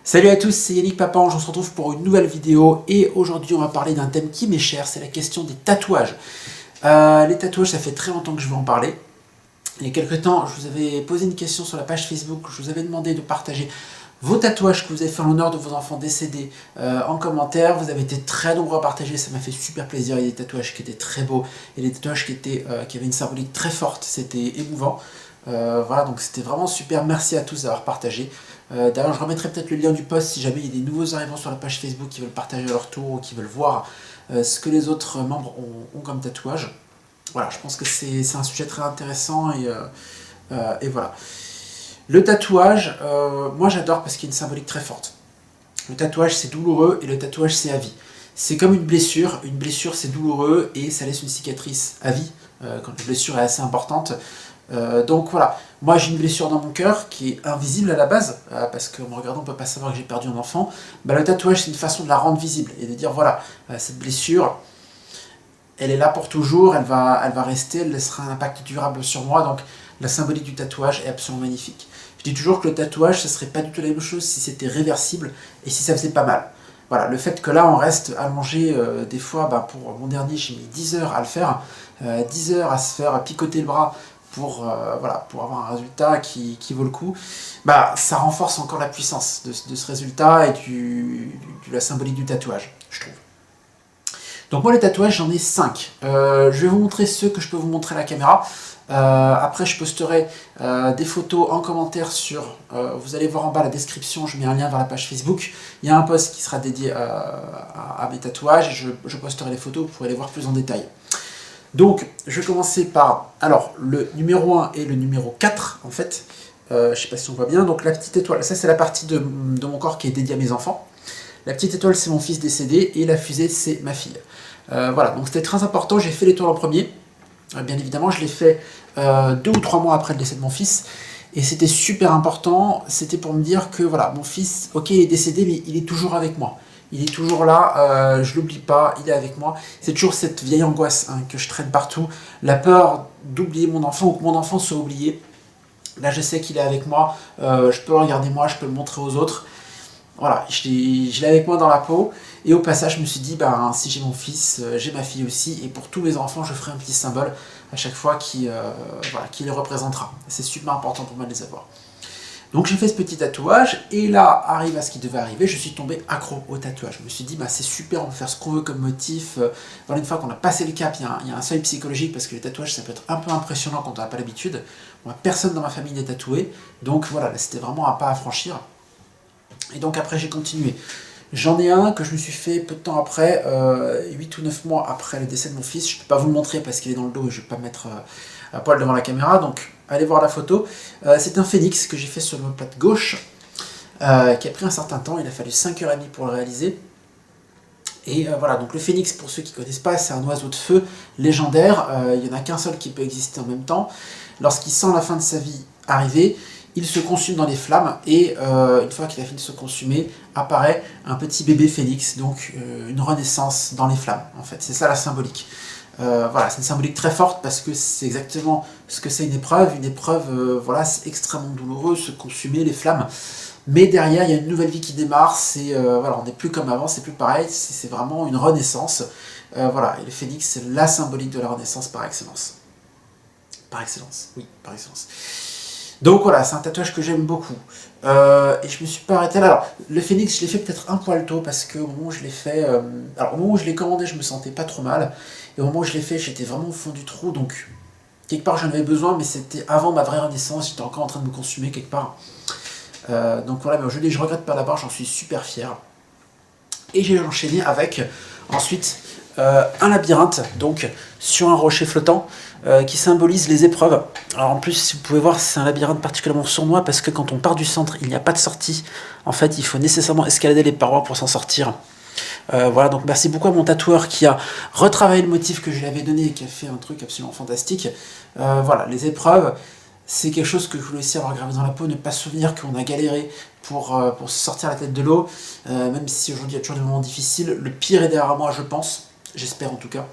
Salut à tous, c'est Yannick Papange, on se retrouve pour une nouvelle vidéo et aujourd'hui on va parler d'un thème qui m'est cher, c'est la question des tatouages. Les tatouages, ça fait très longtemps que je veux en parler. Il y a quelques temps, je vous avais posé une question sur la page Facebook, je vous avais demandé de partager vos tatouages que vous avez fait en l'honneur de vos enfants décédés en commentaire. Vous avez été très nombreux à partager, ça m'a fait super plaisir. Il y a des tatouages qui étaient très beaux et des tatouages qui avaient une symbolique très forte, c'était émouvant. Voilà, donc c'était vraiment super, merci à tous d'avoir partagé. D'ailleurs, je remettrai peut-être le lien du post si jamais il y a des nouveaux arrivants sur la page Facebook qui veulent partager à leur tour ou qui veulent voir ce que les autres membres ont comme tatouage. Voilà, je pense que c'est un sujet très intéressant et voilà. Le tatouage, moi j'adore parce qu'il y a une symbolique très forte. Le tatouage c'est douloureux et le tatouage c'est à vie. C'est comme une blessure c'est douloureux et ça laisse une cicatrice à vie quand la blessure est assez importante. Donc voilà, moi j'ai une blessure dans mon cœur qui est invisible à la base, parce qu'en me regardant on ne peut pas savoir que j'ai perdu un enfant. Bah, le tatouage c'est une façon de la rendre visible et de dire voilà, cette blessure, elle est là pour toujours, elle va rester, elle laissera un impact durable sur moi, donc la symbolique du tatouage est absolument magnifique. Je dis toujours que le tatouage, ce serait pas du tout la même chose si c'était réversible et si ça faisait pas mal. Voilà, le fait que là on reste allongé, des fois, pour mon dernier j'ai mis 10 heures à le faire, 10 heures à se faire picoter le bras voilà, pour avoir un résultat qui vaut le coup, ça renforce encore la puissance de ce résultat et de la symbolique du tatouage, je trouve. Donc moi les tatouages j'en ai 5. Je vais vous montrer ceux que je peux vous montrer à la caméra. Après je posterai des photos en commentaire sur... vous allez voir en bas la description, je mets un lien vers la page Facebook. Il y a un post qui sera dédié à mes tatouages et je posterai les photos, vous pourrez les voir plus en détail. Donc je vais commencer par le numéro 1 et le numéro 4 en fait. Je sais pas si on voit bien. Donc la petite étoile, ça c'est la partie de mon corps qui est dédiée à mes enfants. La petite étoile c'est mon fils décédé et la fusée c'est ma fille. Voilà, donc c'était très important, j'ai fait l'étoile en premier. Bien évidemment, je l'ai fait 2 ou 3 mois après le décès de mon fils. Et c'était super important, c'était pour me dire que voilà, mon fils, ok, il est décédé, mais il est toujours avec moi. Il est toujours là, je l'oublie pas, il est avec moi. C'est toujours cette vieille angoisse que je traîne partout, la peur d'oublier mon enfant ou que mon enfant soit oublié. Là, je sais qu'il est avec moi, je peux le regarder moi, je peux le montrer aux autres. Voilà, je l'ai avec moi dans la peau. Et au passage, je me suis dit, si j'ai mon fils, j'ai ma fille aussi. Et pour tous mes enfants, je ferai un petit symbole à chaque fois qui les représentera. C'est super important pour moi de les avoir. Donc j'ai fait ce petit tatouage. Et là, arrive à ce qui devait arriver, je suis tombé accro au tatouage. Je me suis dit, c'est super, on peut faire ce qu'on veut comme motif. Une fois qu'on a passé le cap, il y a un seuil psychologique parce que les tatouages, ça peut être un peu impressionnant quand on n'a pas l'habitude. Moi, personne dans ma famille n'est tatoué. Donc voilà, c'était vraiment un pas à franchir. Et donc après j'ai continué. J'en ai un que je me suis fait peu de temps après, 8 ou 9 mois après le décès de mon fils. Je ne peux pas vous le montrer parce qu'il est dans le dos et je ne vais pas me mettre à poil devant la caméra. Donc allez voir la photo. C'est un phénix que j'ai fait sur l'omoplate gauche, qui a pris un certain temps. Il a fallu 5h30 pour le réaliser. Et voilà, donc le phénix, pour ceux qui ne connaissent pas, c'est un oiseau de feu légendaire. Il n'y en a qu'un seul qui peut exister en même temps. Lorsqu'il sent la fin de sa vie arriver, il se consume dans les flammes et une fois qu'il a fini de se consumer, apparaît un petit bébé phénix, donc une renaissance dans les flammes en fait. C'est ça la symbolique. Voilà, c'est une symbolique très forte parce que c'est exactement ce que c'est une épreuve. Une épreuve, voilà, c'est extrêmement douloureux, se consumer, les flammes. Mais derrière, il y a une nouvelle vie qui démarre, voilà, on n'est plus comme avant, c'est plus pareil, c'est vraiment une renaissance. Voilà, et le phénix, c'est la symbolique de la renaissance par excellence. Par excellence, oui, par excellence. Donc voilà, c'est un tatouage que j'aime beaucoup. Et je me suis pas arrêté là. Alors, le phénix, je l'ai fait peut-être un poil tôt parce qu'au moment où je l'ai fait... au moment où je l'ai commandé, je me sentais pas trop mal. Et au moment où je l'ai fait, j'étais vraiment au fond du trou. Donc, quelque part, j'en avais besoin, mais c'était avant ma vraie renaissance. J'étais encore en train de me consumer quelque part. Donc voilà, mais je regrette pas d'abord, j'en suis super fier. Et j'ai enchaîné avec, ensuite, un labyrinthe, donc sur un rocher flottant, qui symbolise les épreuves. Alors en plus, si vous pouvez voir, c'est un labyrinthe particulièrement sournois, parce que quand on part du centre, il n'y a pas de sortie. En fait, il faut nécessairement escalader les parois pour s'en sortir. Voilà, donc merci beaucoup à mon tatoueur qui a retravaillé le motif que je lui avais donné et qui a fait un truc absolument fantastique. Voilà, les épreuves, c'est quelque chose que je voulais aussi avoir gravé dans la peau, ne pas se souvenir qu'on a galéré pour se sortir la tête de l'eau, même si aujourd'hui il y a toujours des moments difficiles. Le pire est derrière moi, je pense, j'espère en tout cas.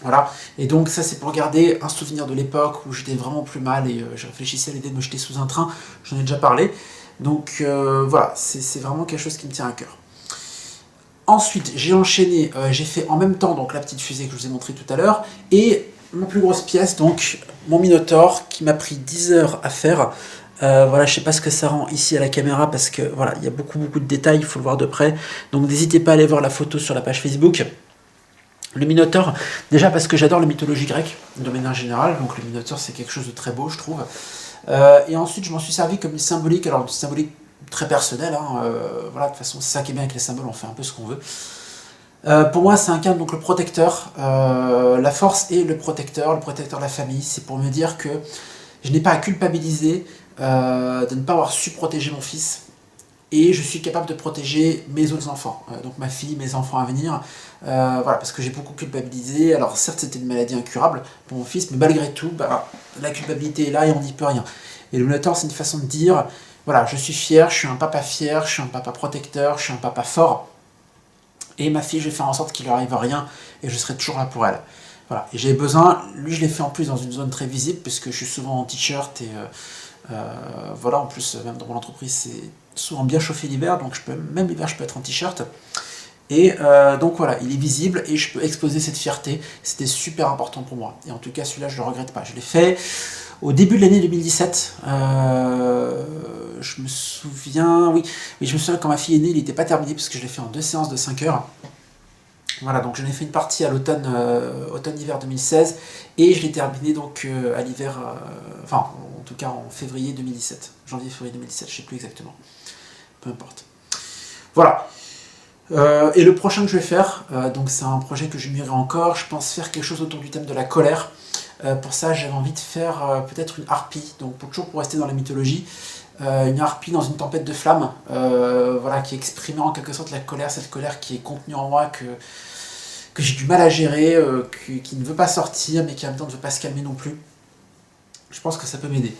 Voilà, et donc ça c'est pour garder un souvenir de l'époque où j'étais vraiment plus mal et je réfléchissais à l'idée de me jeter sous un train, j'en ai déjà parlé. Donc voilà, c'est vraiment quelque chose qui me tient à cœur. Ensuite, j'ai enchaîné, j'ai fait en même temps donc la petite fusée que je vous ai montré tout à l'heure, et ma plus grosse pièce, donc mon Minotaur, qui m'a pris 10 heures à faire. Voilà, je sais pas ce que ça rend ici à la caméra, parce que voilà, il y a beaucoup de détails, il faut le voir de près. Donc n'hésitez pas à aller voir la photo sur la page Facebook. Le Minotaure, déjà parce que j'adore la mythologie grecque, de manière générale, donc le Minotaure c'est quelque chose de très beau, je trouve. Et ensuite, je m'en suis servi comme une symbolique, alors une symbolique très personnelle, hein, voilà, de toute façon, c'est ça qui est bien avec les symboles, on fait un peu ce qu'on veut. Pour moi, ça incarne donc le protecteur, la force et le protecteur de la famille. C'est pour me dire que je n'ai pas à culpabiliser de ne pas avoir su protéger mon fils, et je suis capable de protéger mes autres enfants, donc ma fille, mes enfants à venir, voilà, parce que j'ai beaucoup culpabilisé. Alors certes, c'était une maladie incurable pour mon fils, mais malgré tout, bah, la culpabilité est là et on n'y peut rien. Et le Minotaure, c'est une façon de dire, voilà, je suis fier, je suis un papa fier, je suis un papa protecteur, je suis un papa fort, et ma fille, je vais faire en sorte qu'il ne lui arrive rien, et je serai toujours là pour elle. Voilà. Et j'ai besoin, lui je l'ai fait en plus dans une zone très visible, puisque je suis souvent en t-shirt, et voilà, en plus, même dans mon entreprise, c'est souvent bien chauffé l'hiver, donc même l'hiver, je peux être en t-shirt. Et donc voilà, il est visible et je peux exposer cette fierté. C'était super important pour moi. Et en tout cas, celui-là, je ne le regrette pas. Je l'ai fait au début de l'année 2017. Je me souviens, oui, je me souviens quand ma fille est née, il n'était pas terminé parce que je l'ai fait en 2 séances de 5 heures. Voilà, donc j'en ai fait une partie à l'automne, automne-hiver 2016, et je l'ai terminé donc à l'hiver, enfin en tout cas en février 2017, janvier-février 2017, je ne sais plus exactement, peu importe. Voilà. Et le prochain que je vais faire, donc c'est un projet que je mûrirai encore, je pense faire quelque chose autour du thème de la colère. Pour ça, j'avais envie de faire peut-être une harpie, donc toujours pour rester dans la mythologie, une harpie dans une tempête de flammes, voilà, qui exprimait en quelque sorte la colère, cette colère qui est contenue en moi, que j'ai du mal à gérer, qui ne veut pas sortir, mais qui en même temps ne veut pas se calmer non plus. Je pense que ça peut m'aider.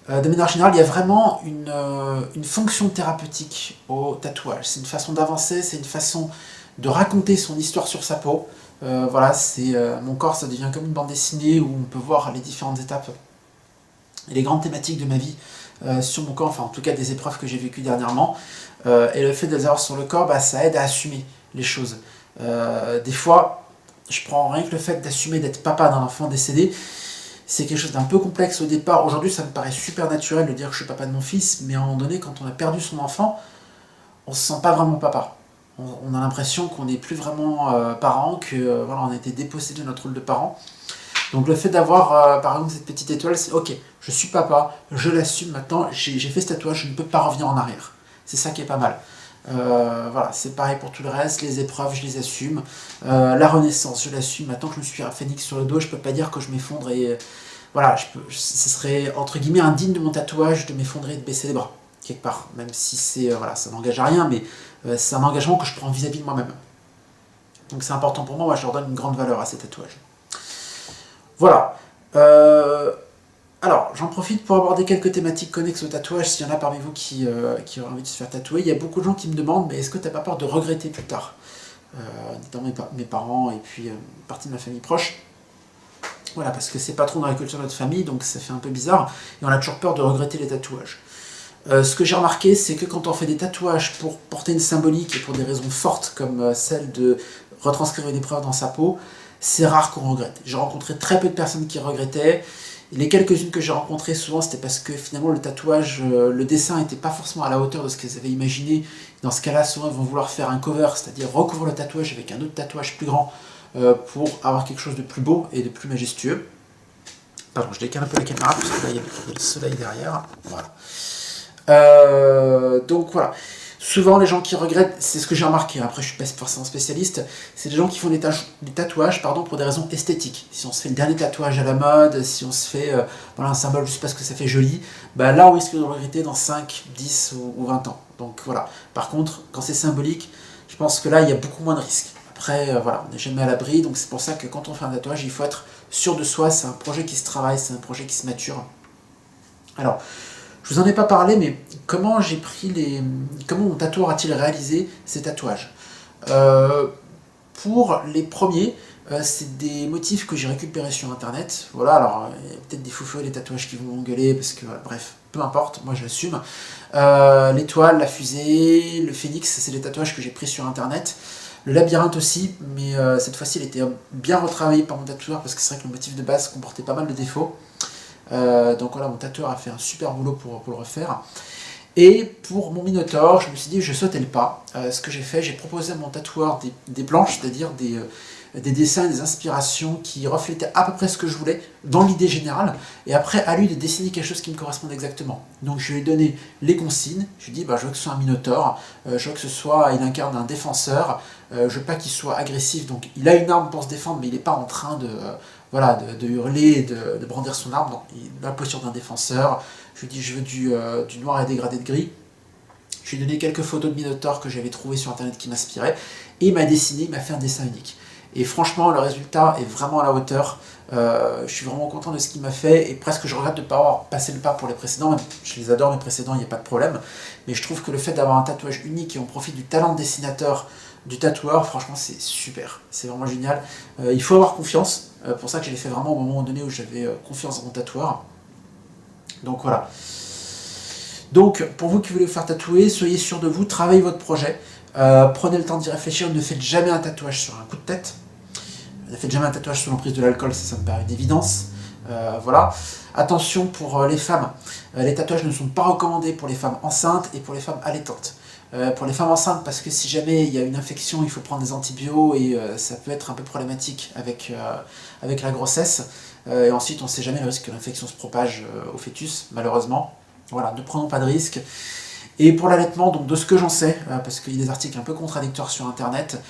De manière générale, il y a vraiment une fonction thérapeutique au tatouage. C'est une façon d'avancer, c'est une façon de raconter son histoire sur sa peau. Voilà, mon corps, ça devient comme une bande dessinée où on peut voir les différentes étapes et les grandes thématiques de ma vie sur mon corps, enfin en tout cas des épreuves que j'ai vécues dernièrement. Et le fait de les avoir sur le corps, bah, ça aide à assumer les choses. Des fois, je prends rien que le fait d'assumer d'être papa d'un enfant décédé, c'est quelque chose d'un peu complexe au départ. Aujourd'hui, ça me paraît super naturel de dire que je suis papa de mon fils, mais à un moment donné, quand on a perdu son enfant, on se sent pas vraiment papa. On a l'impression qu'on n'est plus vraiment parent, que voilà, on a été dépossédé de notre rôle de parent. Donc le fait d'avoir, par exemple, cette petite étoile, c'est ok, je suis papa, je l'assume maintenant, j'ai fait ce tatouage, je ne peux pas revenir en arrière. C'est ça qui est pas mal. Voilà, c'est pareil pour tout le reste, les épreuves, je les assume. La renaissance, je l'assume. Maintenant que je me suis un phénix sur le dos, je peux pas dire que je m'effondre et voilà, ce serait entre guillemets indigne de mon tatouage de m'effondrer et de baisser les bras, quelque part. Même si voilà, ça n'engage à rien, mais c'est un engagement que je prends vis-à-vis de moi-même. Donc c'est important pour moi, je leur donne une grande valeur à ces tatouages. Voilà. Alors, j'en profite pour aborder quelques thématiques connexes au tatouage, s'il y en a parmi vous qui auraient envie de se faire tatouer. Il y a beaucoup de gens qui me demandent, mais est-ce que tu n'as pas peur de regretter plus tard, notamment mes parents et puis une partie de ma famille proche. Voilà, parce que c'est pas trop dans la culture de notre famille, donc ça fait un peu bizarre, et on a toujours peur de regretter les tatouages. Ce que j'ai remarqué, c'est que quand on fait des tatouages pour porter une symbolique et pour des raisons fortes, comme celle de retranscrire une épreuve dans sa peau, c'est rare qu'on regrette. J'ai rencontré très peu de personnes qui regrettaient. Les quelques-unes que j'ai rencontrées, souvent, c'était parce que finalement, le tatouage, le dessin n'était pas forcément à la hauteur de ce qu'elles avaient imaginé. Dans ce cas-là, souvent, ils vont vouloir faire un cover, c'est-à-dire recouvrir le tatouage avec un autre tatouage plus grand pour avoir quelque chose de plus beau et de plus majestueux. Pardon, je décale un peu la caméra parce que là, il y a le soleil derrière. Voilà. Donc voilà. Souvent, les gens qui regrettent, c'est ce que j'ai remarqué, après je suis pas forcément spécialiste, c'est des gens qui font des tatouages pour des raisons esthétiques. Si on se fait le dernier tatouage à la mode, si on se fait voilà, un symbole juste parce que ça fait joli, bah là on risque de le regretter dans 5, 10 ou 20 ans. Donc voilà. Par contre, quand c'est symbolique, je pense que là il y a beaucoup moins de risques. Après, voilà, on n'est jamais à l'abri, donc c'est pour ça que quand on fait un tatouage, il faut être sûr de soi, c'est un projet qui se travaille, c'est un projet qui se mature. Alors, je vous en ai pas parlé, mais comment mon tatoueur a-t-il réalisé ces tatouages? Pour les premiers, c'est des motifs que j'ai récupérés sur internet. Voilà, alors il y a peut-être des fous furieux des tatouages qui vont m'engueuler, parce que voilà, bref, peu importe, moi j'assume. L'étoile, la fusée, le phénix, c'est des tatouages que j'ai pris sur internet. Le labyrinthe aussi, mais cette fois-ci il était bien retravaillé par mon tatoueur parce que c'est vrai que le motif de base comportait pas mal de défauts. Donc voilà, mon tatoueur a fait un super boulot pour le refaire. Et pour mon Minotaure, je me suis dit je sautais le pas. Ce que j'ai fait, j'ai proposé à mon tatoueur des planches, c'est-à-dire des dessins, des inspirations qui reflétaient à peu près ce que je voulais, dans l'idée générale, et après à lui de dessiner quelque chose qui me corresponde exactement. Donc je lui ai donné les consignes, je lui ai dit je veux que ce soit un Minotaure, je veux que ce soit, il incarne un défenseur, je veux pas qu'il soit agressif, donc il a une arme pour se défendre, mais il n'est pas en train de hurler et de brandir son arme, donc il a la posture d'un défenseur. Je lui ai dit je veux du noir et dégradé de gris. Je lui ai donné quelques photos de Minotaure que j'avais trouvées sur internet qui m'inspiraient, et il m'a dessiné, il m'a fait un dessin unique. Et franchement, le résultat est vraiment à la hauteur. Je suis vraiment content de ce qu'il m'a fait, et presque je regrette de ne pas avoir passé le pas pour les précédents. Même, je les adore, mes précédents, il n'y a pas de problème. Mais je trouve que le fait d'avoir un tatouage unique et on profite du talent de dessinateur du tatoueur, franchement, c'est super. C'est vraiment génial. Il faut avoir confiance. Pour ça que je l'ai fait vraiment au moment donné où j'avais confiance dans mon tatoueur. Donc voilà. Donc, pour vous qui voulez vous faire tatouer, soyez sûr de vous, travaillez votre projet. Prenez le temps d'y réfléchir, ne faites jamais un tatouage sur un coup de tête. Ne faites jamais un tatouage sous l'emprise de l'alcool, ça me paraît une évidence. Voilà. Attention pour les femmes, les tatouages ne sont pas recommandés pour les femmes enceintes et pour les femmes allaitantes. Pour les femmes enceintes, parce que si jamais il y a une infection, il faut prendre des antibiotiques et ça peut être un peu problématique avec la grossesse. Et ensuite, on ne sait jamais le risque que l'infection se propage au fœtus, malheureusement. Voilà, ne prenons pas de risques. Et pour l'allaitement, donc de ce que j'en sais, parce qu'il y a des articles un peu contradictoires sur internet,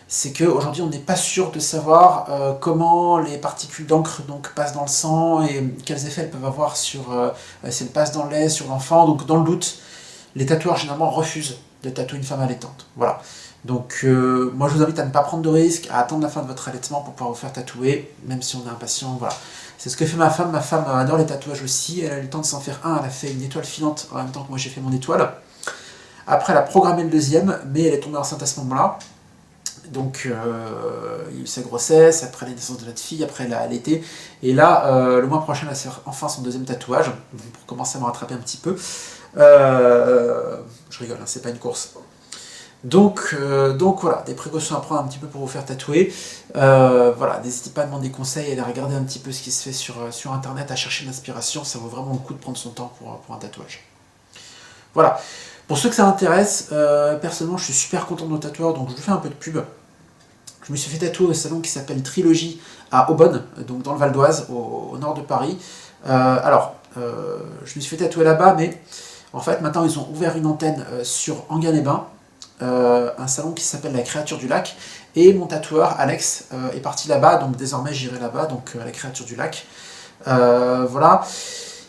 c'est qu'aujourd'hui on n'est pas sûr de savoir comment les particules d'encre passent dans le sang et quels effets elles peuvent avoir si elles passent dans le lait, sur l'enfant. Donc dans le doute, les tatoueurs généralement refusent de tatouer une femme allaitante. Voilà. Donc moi je vous invite à ne pas prendre de risques, à attendre la fin de votre allaitement pour pouvoir vous faire tatouer, même si on est impatient. Voilà. C'est ce que fait ma femme. Ma femme adore les tatouages aussi. Elle a eu le temps de s'en faire un. Elle a fait une étoile filante en même temps que moi j'ai fait mon étoile. Après, elle a programmé le deuxième, mais elle est tombée enceinte à ce moment-là. Donc, il y a eu sa grossesse, après la naissance de notre fille, après elle a allaité. Et là, le mois prochain, elle va faire enfin son deuxième tatouage, pour commencer à me rattraper un petit peu. Je rigole, hein, c'est pas une course. Donc voilà, des précautions à prendre un petit peu pour vous faire tatouer. Voilà, n'hésitez pas à demander des conseils et à regarder un petit peu ce qui se fait sur internet, à chercher l'inspiration. Ça vaut vraiment le coup de prendre son temps pour un tatouage. Voilà. Pour ceux que ça intéresse, personnellement je suis super content de mon tatoueur, donc je vous fais un peu de pub. Je me suis fait tatouer au salon qui s'appelle Trilogie à Aubonne, donc dans le Val d'Oise, au nord de Paris. Je me suis fait tatouer là-bas, mais en fait maintenant ils ont ouvert une antenne sur Enghien-les-Bains, un salon qui s'appelle La Créature du Lac, et mon tatoueur Alex est parti là-bas, donc désormais j'irai là-bas, donc à La Créature du Lac. Voilà.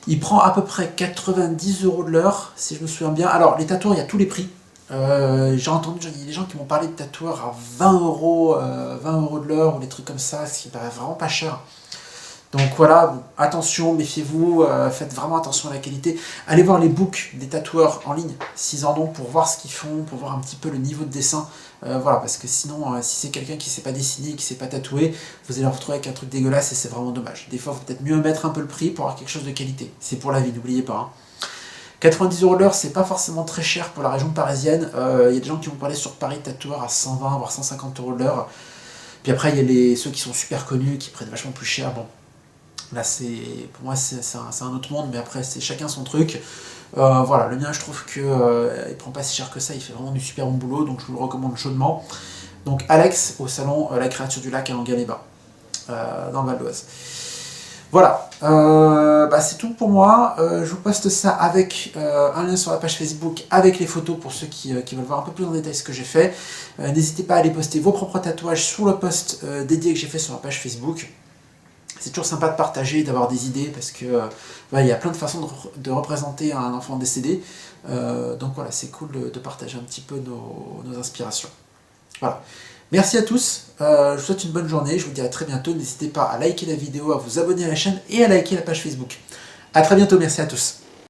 Il prend à peu près 90 € de l'heure, si je me souviens bien. Alors, les tatoueurs, il y a tous les prix. J'ai entendu, il y a des gens qui m'ont parlé de tatoueurs à 20 € de l'heure, ou des trucs comme ça, ce qui paraît vraiment pas cher. Donc voilà, bon, attention, méfiez-vous, faites vraiment attention à la qualité. Allez voir les books des tatoueurs en ligne, s'ils en ont, pour voir ce qu'ils font, pour voir un petit peu le niveau de dessin. Voilà, parce que sinon, si c'est quelqu'un qui ne sait pas dessiner, qui ne sait pas tatouer, vous allez vous retrouver avec un truc dégueulasse et c'est vraiment dommage. Des fois, il faut peut-être mieux mettre un peu le prix pour avoir quelque chose de qualité. C'est pour la vie, n'oubliez pas. Hein. 90 € de l'heure, c'est pas forcément très cher pour la région parisienne. Il y a des gens qui vont parler sur Paris de tatoueurs à 120 voire 150 € de l'heure. Puis après, il y a ceux qui sont super connus, qui prennent vachement plus cher. Bon, là, pour moi, c'est un autre monde, mais après, c'est chacun son truc. Voilà, le mien, je trouve qu'il ne prend pas si cher que ça, il fait vraiment du super bon boulot, donc je vous le recommande chaudement. Donc Alex, au salon La Créature du Lac à Enghien-les-Bains, dans le Val d'Oise. Voilà, c'est tout pour moi. Je vous poste ça avec un lien sur la page Facebook, avec les photos pour ceux qui veulent voir un peu plus en détail ce que j'ai fait. N'hésitez pas à aller poster vos propres tatouages sur le post dédié que j'ai fait sur la page Facebook. C'est toujours sympa de partager, d'avoir des idées, parce que il y a plein de façons de représenter un enfant décédé. Donc voilà, c'est cool de partager un petit peu nos inspirations. Voilà. Merci à tous, je vous souhaite une bonne journée, je vous dis à très bientôt. N'hésitez pas à liker la vidéo, à vous abonner à la chaîne et à liker la page Facebook. A très bientôt, merci à tous.